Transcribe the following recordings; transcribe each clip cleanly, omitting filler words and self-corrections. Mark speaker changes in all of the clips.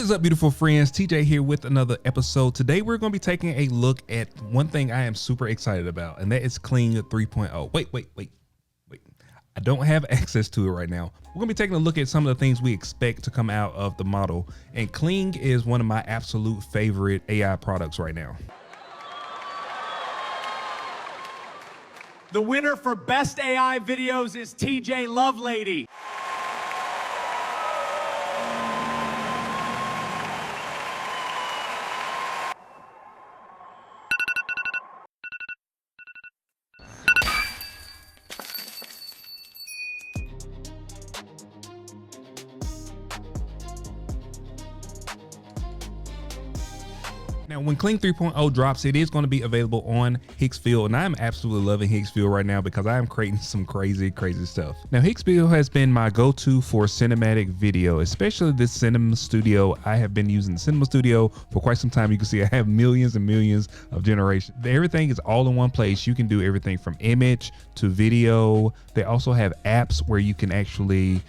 Speaker 1: What is up, beautiful friends? TJ here with another episode. Today we're going to be taking a look at one thing I am super excited about, and that is Kling 3.0. Wait. I don't have access to it right now. We're going to be taking a look at some of the things we expect to come out of the model, and Kling is one of my absolute favorite AI products right now.
Speaker 2: The winner for Best AI Videos is TJ Lovelady.
Speaker 1: Now, when Kling 3.0 drops, it is going to be available on Hicksfield, and I'm absolutely loving Hicksfield right now because I am creating some crazy stuff. Now, Hicksfield has been my go-to for cinematic video, especially this Cinema Studio. I have been using the Cinema Studio for quite some time. You can see I have millions and millions of generations. Everything is all in one place. You can do everything from image to video. They also have apps where you can actually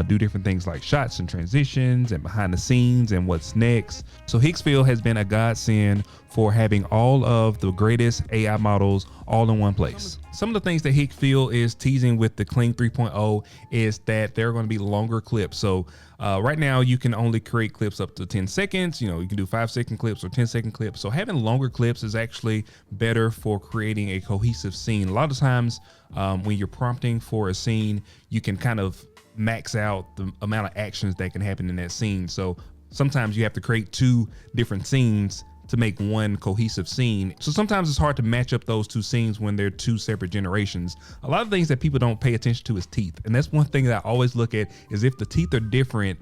Speaker 1: do different things like shots and transitions and behind the scenes and what's next. So Hicksfield has been a godsend for having all of the greatest AI models all in one place. Some of the things that Hicksfield is teasing with the Kling 3.0 is that there are going to be longer clips. So right now you can only create clips up to 10 seconds. You know, you can do 5-second clips or 10-second clips. So having longer clips is actually better for creating a cohesive scene. A lot of times when you're prompting for a scene, you can kind of max out the amount of actions that can happen in that scene. So sometimes you have to create two different scenes to make one cohesive scene. So sometimes it's hard to match up those two scenes when they're two separate generations. A lot of things that people don't pay attention to is teeth. And that's one thing that I always look at, is if the teeth are different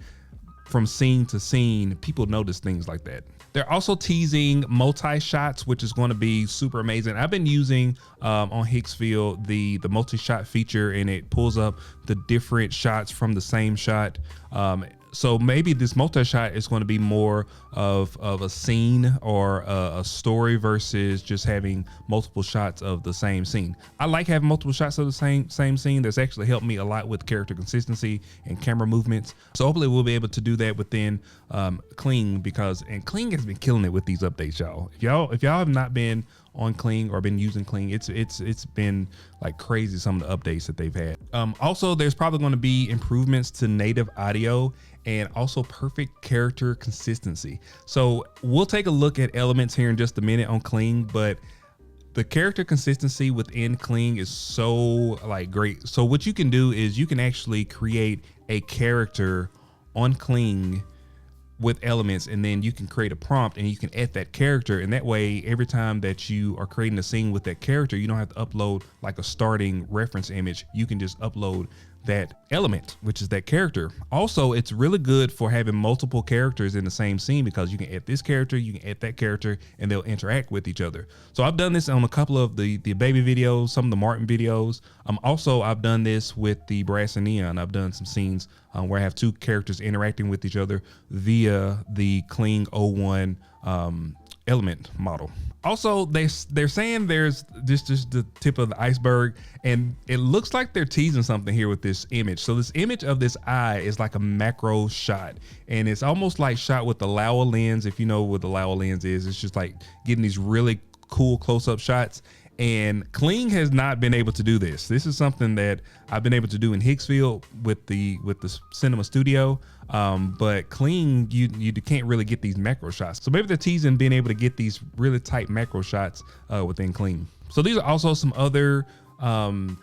Speaker 1: from scene to scene, people notice things like that. They're also teasing multi-shots, which is going to be super amazing. I've been using on Hicksfield the multi-shot feature, and it pulls up the different shots from the same shot. So maybe this multi-shot is going to be more of a scene or a story versus just having multiple shots of the same scene. I like having multiple shots of the same scene. That's actually helped me a lot with character consistency and camera movements. So hopefully we'll be able to do that within Kling, and Kling has been killing it with these updates, y'all. If y'all have not been on Kling or been using Kling, it's been like crazy, some of the updates that they've had. Also, there's probably going to be improvements to native audio and also perfect character consistency. So we'll take a look at elements here in just a minute on Kling, but the character consistency within Kling is so like great. So what you can do is you can actually create a character on Kling with elements, and then you can create a prompt and you can add that character, and that way every time that you are creating a scene with that character, you don't have to upload like a starting reference image. You can just upload that element, which is that character. Also, it's really good for having multiple characters in the same scene because you can add this character, you can add that character, and they'll interact with each other. So I've done this on a couple of the baby videos, some of the Martin videos. Also, I've done this with the Brass and Neon. I've done some scenes where I have two characters interacting with each other via the Kling 01 element model. Also, they're saying there's just the tip of the iceberg, and it looks like they're teasing something here with this image. So this image of this eye is like a macro shot, and it's almost like shot with the Laowa lens. If you know what the Laowa lens is, it's just like getting these really cool close-up shots. And Kling has not been able to do this. This is something that I've been able to do in Hicksfield with the Cinema Studio, but Kling, you can't really get these macro shots. So maybe they're teasing being able to get these really tight macro shots within Kling. So these are also some other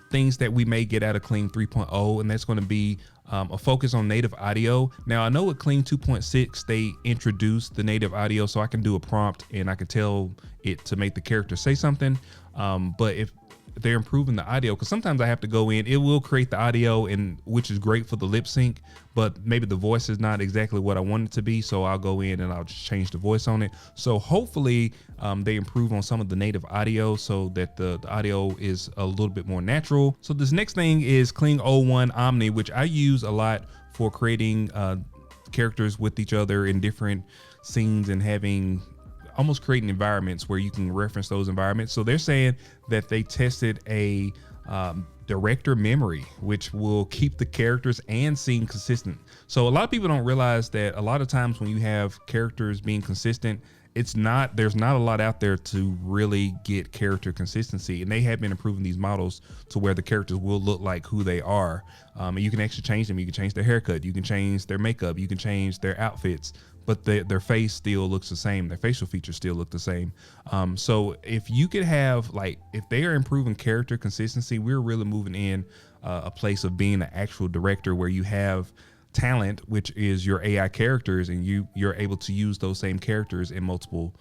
Speaker 1: things that we may get out of Kling 3.0, and that's going to be a focus on native audio. Now, I know with Kling 2.6 they introduced the native audio, so I can do a prompt and I can tell it to make the character say something. But if they're improving the audio, because sometimes I have to go in, it will create the audio, and which is great for the lip sync, but maybe the voice is not exactly what I want it to be, so I'll go in and I'll just change the voice on it. So hopefully they improve on some of the native audio so that the audio is a little bit more natural. So this next thing is Kling 01 Omni, which I use a lot for creating characters with each other in different scenes and having almost creating environments where you can reference those environments. So they're saying that they tested a director memory, which will keep the characters and scene consistent. So a lot of people don't realize that a lot of times when you have characters being consistent, there's not a lot out there to really get character consistency, and they have been improving these models to where the characters will look like who they are. And you can actually change them. You can change their haircut, you can change their makeup, you can change their outfits, but their face still looks the same. Their facial features still look the same. So if you could have, like, if they are improving character consistency, we're really moving in a place of being an actual director where you have talent, which is your AI characters, and you're able to use those same characters in multiple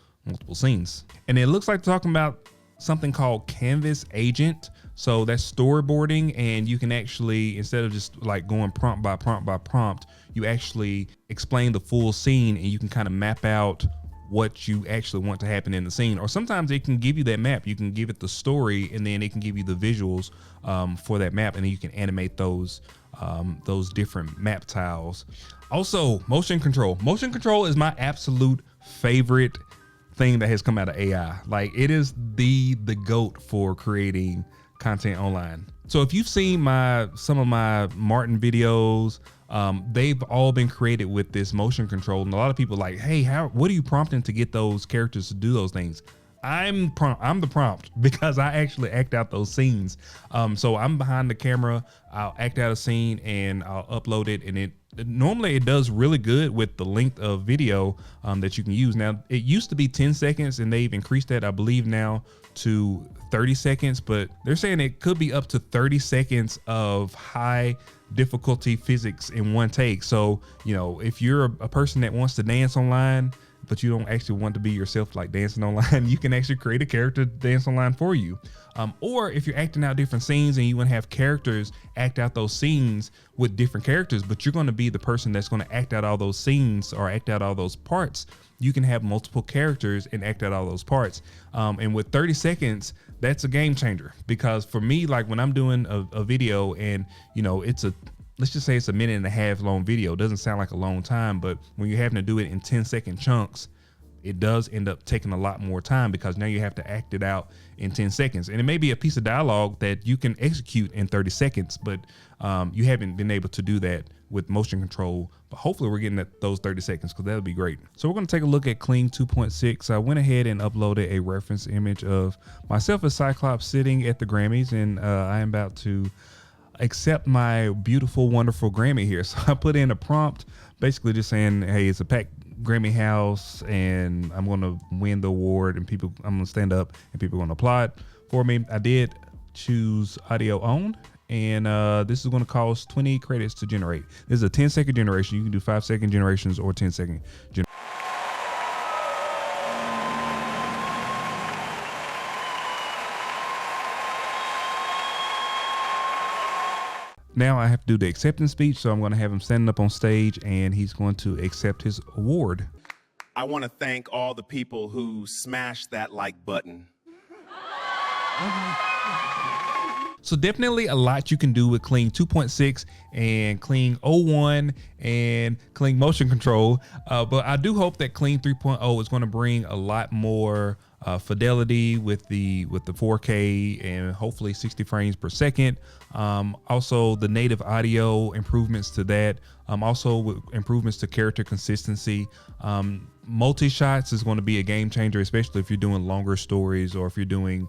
Speaker 1: scenes. And it looks like talking about something called Canvas Agent. So that's storyboarding, and you can actually, instead of just like going prompt by prompt by prompt, you actually explain the full scene, and you can kind of map out what you actually want to happen in the scene. Or sometimes it can give you that map. You can give it the story, and then it can give you the visuals for that map, and then you can animate those different map tiles. Also, motion control. Motion control is my absolute favorite thing that has come out of AI. Like, it is the GOAT for creating content online. So if you've seen some of my Martin videos, they've all been created with this motion control, and a lot of people are like, hey, what are you prompting to get those characters to do those things? I'm the prompt, because I actually act out those scenes. So I'm behind the camera, I'll act out a scene and I'll upload it, and normally it does really good with the length of video that you can use. Now, it used to be 10 seconds, and they've increased that, I believe, now to 30 seconds, but they're saying it could be up to 30 seconds of high difficulty physics in one take. So, you know, if you're a person that wants to dance online, but you don't actually want to be yourself, like dancing online, you can actually create a character to dance online for you. Or if you're acting out different scenes and you want to have characters act out those scenes with different characters, but you're going to be the person that's going to act out all those scenes or act out all those parts, you can have multiple characters and act out all those parts. And with 30 seconds, that's a game changer, because for me, like when I'm doing a video and, you know, let's just say it's a 1.5-minute long video. It doesn't sound like a long time, but when you're having to do it in 10-second chunks, it does end up taking a lot more time, because now you have to act it out in 10 seconds. And it may be a piece of dialogue that you can execute in 30 seconds, but you haven't been able to do that with motion control. But hopefully we're getting at those 30 seconds, because that'll be great. So we're going to take a look at Kling 2.6. I went ahead and uploaded a reference image of myself as Cyclops sitting at the Grammys, and I am about to accept my beautiful, wonderful Grammy here. So I put in a prompt basically just saying, hey, it's a packed Grammy house and I'm going to win the award, and I'm going to stand up and people are going to applaud for me. I did choose audio on, and this is going to cost 20 credits to generate. This is a 10-second generation. You can do 5-second generations or 10-second generations. Now I have to do the acceptance speech, so I'm going to have him standing up on stage, and he's going to accept his award.
Speaker 3: I want to thank all the people who smashed that like button.
Speaker 1: So definitely a lot you can do with Kling 2.6 and Kling 01 and Kling motion control. But I do hope that Kling 3.0 is going to bring a lot more fidelity with the 4K and hopefully 60 frames per second. Also the native audio improvements to that. Also with improvements to character consistency. Multi-shots is going to be a game changer, especially if you're doing longer stories or if you're doing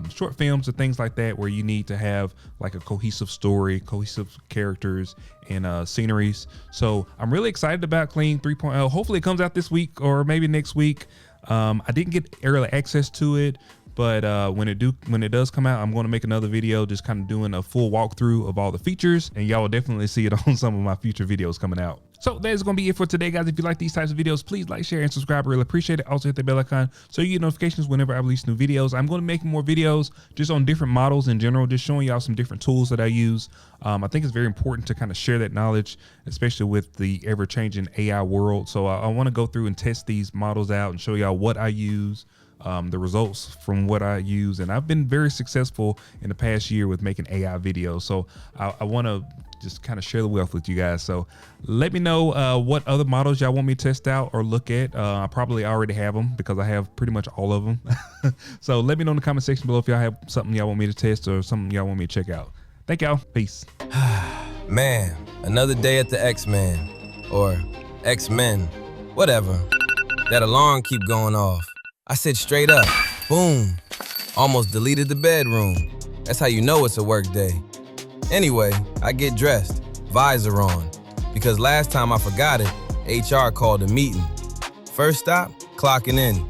Speaker 1: short films or things like that, where you need to have like a cohesive story, cohesive characters, and sceneries. So I'm really excited about Kling 3.0. Hopefully it comes out this week or maybe next week. I didn't get early access to it, but when it does come out, I'm going to make another video just kind of doing a full walkthrough of all the features, and y'all will definitely see it on some of my future videos coming out. So that's going to be it for today, guys. If you like these types of videos, please like, share, and subscribe. I really appreciate it. Also hit the bell icon so you get notifications whenever I release new videos. I'm going to make more videos just on different models in general, just showing y'all some different tools that I use. I think it's very important to kind of share that knowledge, especially with the ever-changing AI world. So I want to go through and test these models out and show y'all what I use, the results from what I use. And I've been very successful in the past year with making AI videos. So I want to just kind of share the wealth with you guys. So let me know what other models y'all want me to test out or look at. I probably already have them because I have pretty much all of them. So let me know in the comment section below if y'all have something y'all want me to test or something y'all want me to check out. Thank y'all. Peace.
Speaker 4: Man, another day at the X-Men, or X-Men, whatever. That alarm keep going off. I sit straight up, boom. Almost deleted the bedroom. That's how you know it's a work day. Anyway, I get dressed, visor on, because last time I forgot it, HR called a meeting. First stop, clocking in.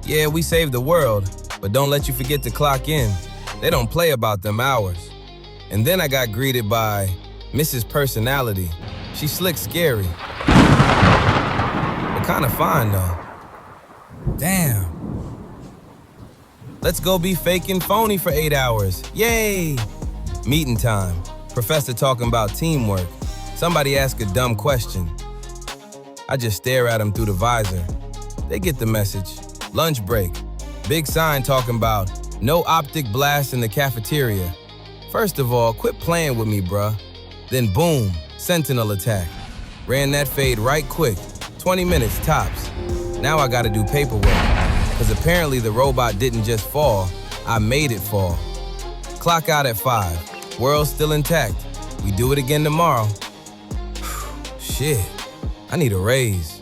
Speaker 4: Yeah, we saved the world, but don't let you forget to clock in. They don't play about them hours. And then I got greeted by Mrs. Personality. She slick scary. But kinda fine though. Damn. Let's go be fake and phony for 8 hours. Yay! Meeting time. Professor talking about teamwork. Somebody ask a dumb question. I just stare at them through the visor. They get the message. Lunch break. Big sign talking about no optic blast in the cafeteria. First of all, quit playing with me, bruh. Then boom, sentinel attack. Ran that fade right quick. 20 minutes tops. Now I gotta do paperwork. Cause apparently the robot didn't just fall, I made it fall. Clock out at 5. World still intact. We do it again tomorrow. Shit, I need a raise.